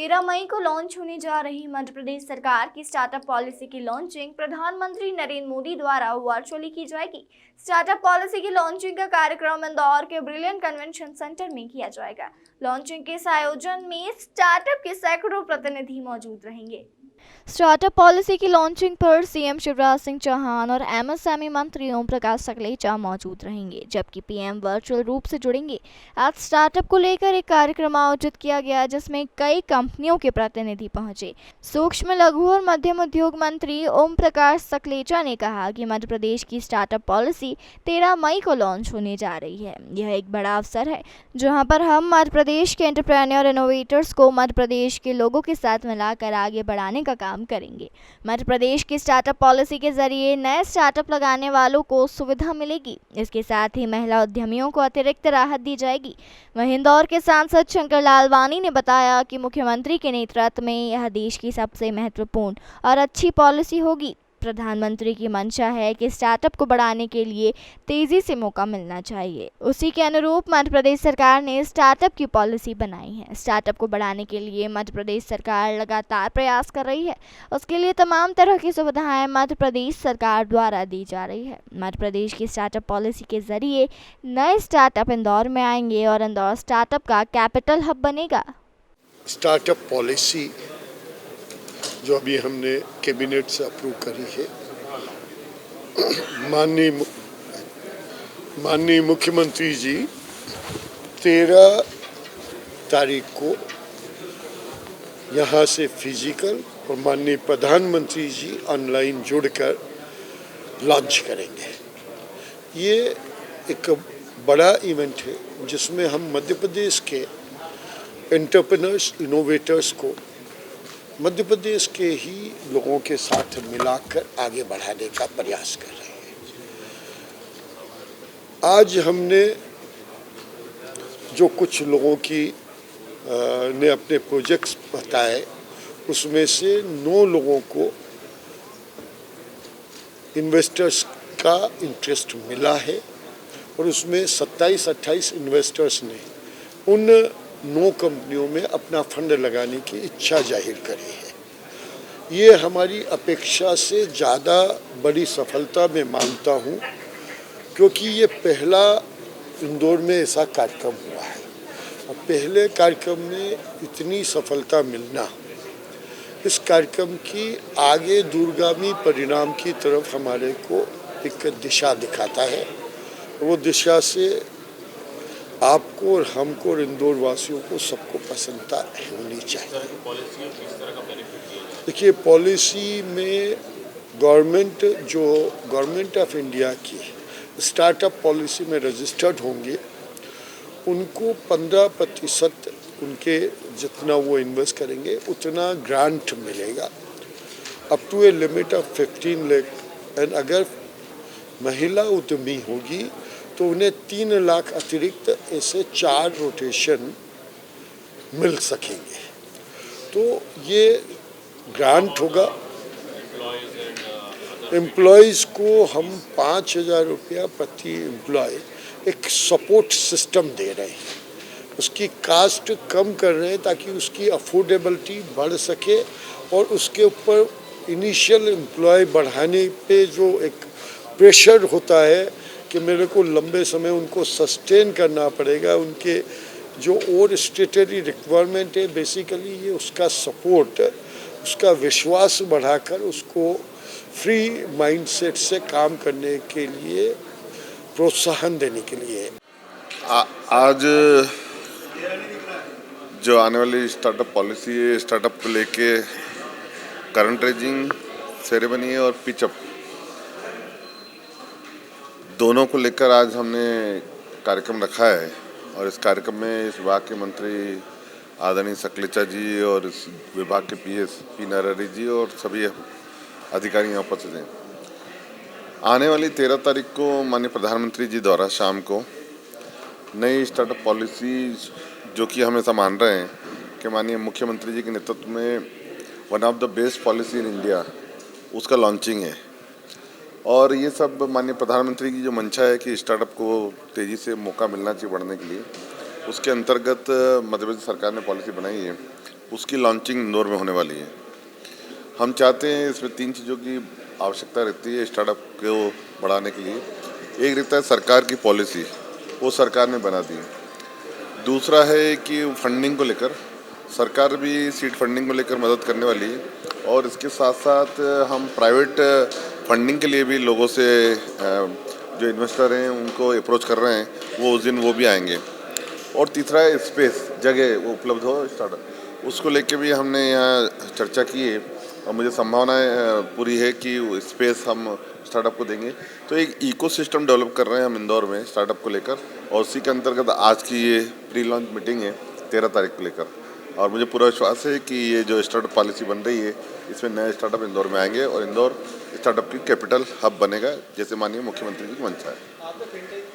13 मई को लॉन्च होने जा रही मध्य प्रदेश सरकार की स्टार्टअप पॉलिसी की लॉन्चिंग प्रधानमंत्री नरेंद्र मोदी द्वारा वर्चुअली की जाएगी। स्टार्टअप पॉलिसी की लॉन्चिंग का कार्यक्रम इंदौर के ब्रिलियंट कन्वेंशन सेंटर में किया जाएगा। लॉन्चिंग के इस आयोजन में स्टार्टअप के सैकड़ों प्रतिनिधि मौजूद रहेंगे। स्टार्टअप पॉलिसी की लॉन्चिंग पर सीएम शिवराज सिंह चौहान और एमएसएमई मंत्री ओम प्रकाश सकलेचा मौजूद रहेंगे, जबकि पीएम वर्चुअल रूप से जुड़ेंगे। आज स्टार्टअप को लेकर एक कार्यक्रम आयोजित किया गया, जिसमें कई कंपनियों के प्रतिनिधि पहुंचे। सूक्ष्म लघु और मध्यम उद्योग मंत्री ओम प्रकाश सकलेचा ने कहा कि मध्य प्रदेश की स्टार्टअप पॉलिसी 13 मई को लॉन्च होने जा रही है। यह एक बड़ा अवसर है, जहाँ पर हम मध्य प्रदेश के एंटरप्रेन्योर इनोवेटर्स को मध्य प्रदेश के लोगों के साथ मिलाकर आगे बढ़ाने का काम करेंगे। मध्य प्रदेश की स्टार्टअप पॉलिसी के जरिए नए स्टार्टअप लगाने वालों को सुविधा मिलेगी। इसके साथ ही महिला उद्यमियों को अतिरिक्त राहत दी जाएगी। वहीं इंदौर के सांसद शंकर लालवानी ने बताया कि मुख्यमंत्री के नेतृत्व में यह देश की सबसे महत्वपूर्ण और अच्छी पॉलिसी होगी। प्रधानमंत्री की मंशा है कि स्टार्टअप को बढ़ाने के लिए तेजी से मौका मिलना चाहिए। उसी के अनुरूप मध्य प्रदेश सरकार ने स्टार्टअप की पॉलिसी बनाई है। स्टार्टअप को बढ़ाने के लिए मध्य प्रदेश सरकार लगातार प्रयास कर रही है। उसके लिए तमाम तरह की सुविधाएं मध्य प्रदेश सरकार द्वारा दी जा रही है। मध्य प्रदेश की स्टार्टअप पॉलिसी के जरिए नए स्टार्टअप इंदौर में आएंगे और इंदौर स्टार्टअप का कैपिटल हब बनेगा। स्टार्टअप पॉलिसी जो अभी हमने कैबिनेट से अप्रूव करी है, माननीय मुख्यमंत्री जी 13 तारीख को यहाँ से फिजिकल और माननीय प्रधानमंत्री जी ऑनलाइन जुड़कर लॉन्च करेंगे। ये एक बड़ा इवेंट है, जिसमें हम मध्य प्रदेश के एंटरप्रेन्योर्स इनोवेटर्स को मध्य प्रदेश के ही लोगों के साथ मिलाकर आगे बढ़ाने का प्रयास कर रहे हैं। आज हमने जो कुछ लोगों की ने अपने प्रोजेक्ट्स बताए, उसमें से 9 लोगों को इन्वेस्टर्स का इंटरेस्ट मिला है और उसमें 27-28 इन्वेस्टर्स ने उन 9 कंपनियों में अपना फंड लगाने की इच्छा जाहिर करी है। ये हमारी अपेक्षा से ज़्यादा बड़ी सफलता मैं मानता हूँ, क्योंकि ये पहला इंदौर में ऐसा कार्यक्रम हुआ है और पहले कार्यक्रम में इतनी सफलता मिलना इस कार्यक्रम की आगे दूरगामी परिणाम की तरफ हमारे को एक दिशा दिखाता है। वो दिशा से आपको और हमको और इंदौर वासियों को सबको प्रसन्नता होनी चाहिए। देखिए, पॉलिसी में गवर्नमेंट ऑफ इंडिया की स्टार्टअप पॉलिसी में रजिस्टर्ड होंगे, उनको 15% उनके जितना वो इन्वेस्ट करेंगे उतना ग्रांट मिलेगा, up to a limit of 15 lakh. And अगर महिला उद्यमी होगी तो उन्हें 3 लाख अतिरिक्त ऐसे 4 रोटेशन मिल सकेंगे। तो ये ग्रांट होगा। एम्प्लॉयज़ को हम 5,000 रुपया प्रति एम्प्लॉय एक सपोर्ट सिस्टम दे रहे हैं। उसकी कास्ट कम कर रहे हैं ताकि उसकी अफोर्डेबिलिटी बढ़ सके और उसके ऊपर इनिशियल एम्प्लॉय बढ़ाने पे जो एक प्रेशर होता है कि मेरे को लंबे समय उनको सस्टेन करना पड़ेगा, उनके जो और स्टेटरी रिक्वायरमेंट है, बेसिकली ये उसका सपोर्ट, उसका विश्वास बढ़ाकर उसको फ्री माइंडसेट से काम करने के लिए प्रोत्साहन देने के लिए। आज जो आने वाली स्टार्टअप पॉलिसी है, स्टार्टअप को लेके करंट रेजिंग सेरेमनी है और पिचअप दोनों को लेकर आज हमने कार्यक्रम रखा है। और इस कार्यक्रम में इस विभाग के मंत्री आदरणीय सकलेचा जी और इस विभाग के पी नरहरि जी और सभी अधिकारी यहाँ उपस्थित हैं। आने वाली 13 तारीख को माननीय प्रधानमंत्री जी द्वारा शाम को नई स्टार्टअप पॉलिसी, जो कि हम ऐसा मान रहे हैं कि माननीय मुख्यमंत्री जी के नेतृत्व में one of the best policy in India, उसका लॉन्चिंग है। और ये सब माननीय प्रधानमंत्री की जो मंशा है कि स्टार्टअप को तेज़ी से मौका मिलना चाहिए बढ़ने के लिए, उसके अंतर्गत मध्य प्रदेश सरकार ने पॉलिसी बनाई है। उसकी लॉन्चिंग इंदौर में होने वाली है। हम चाहते हैं इसमें 3 चीज़ों की आवश्यकता रहती है स्टार्टअप को बढ़ाने के लिए। एक रहता है सरकार की पॉलिसी, वो सरकार ने बना दी। दूसरा है कि फंडिंग को लेकर सरकार भी सीड फंडिंग को लेकर मदद करने वाली है, और इसके साथ साथ हम प्राइवेट फंडिंग के लिए भी लोगों से जो इन्वेस्टर हैं उनको अप्रोच कर रहे हैं, वो उस दिन वो भी आएंगे। और तीसरा है स्पेस, जगह वो उपलब्ध हो स्टार्टअप, उसको लेके भी हमने यहाँ चर्चा की है, और मुझे संभावनाएं पूरी है कि स्पेस हम स्टार्टअप को देंगे। तो एक इकोसिस्टम डेवलप कर रहे हैं हम इंदौर में स्टार्टअप को लेकर, और उसी के अंतर्गत आज की ये प्री लॉन्च मीटिंग है 13 तारीख को लेकर। और मुझे पूरा विश्वास है कि ये जो स्टार्टअप पॉलिसी बन रही है इसमें नए स्टार्टअप इंदौर में आएंगे और इंदौर स्टार्टअप की कैपिटल हब बनेगा, जैसे माननीय मुख्यमंत्री की मंशा है।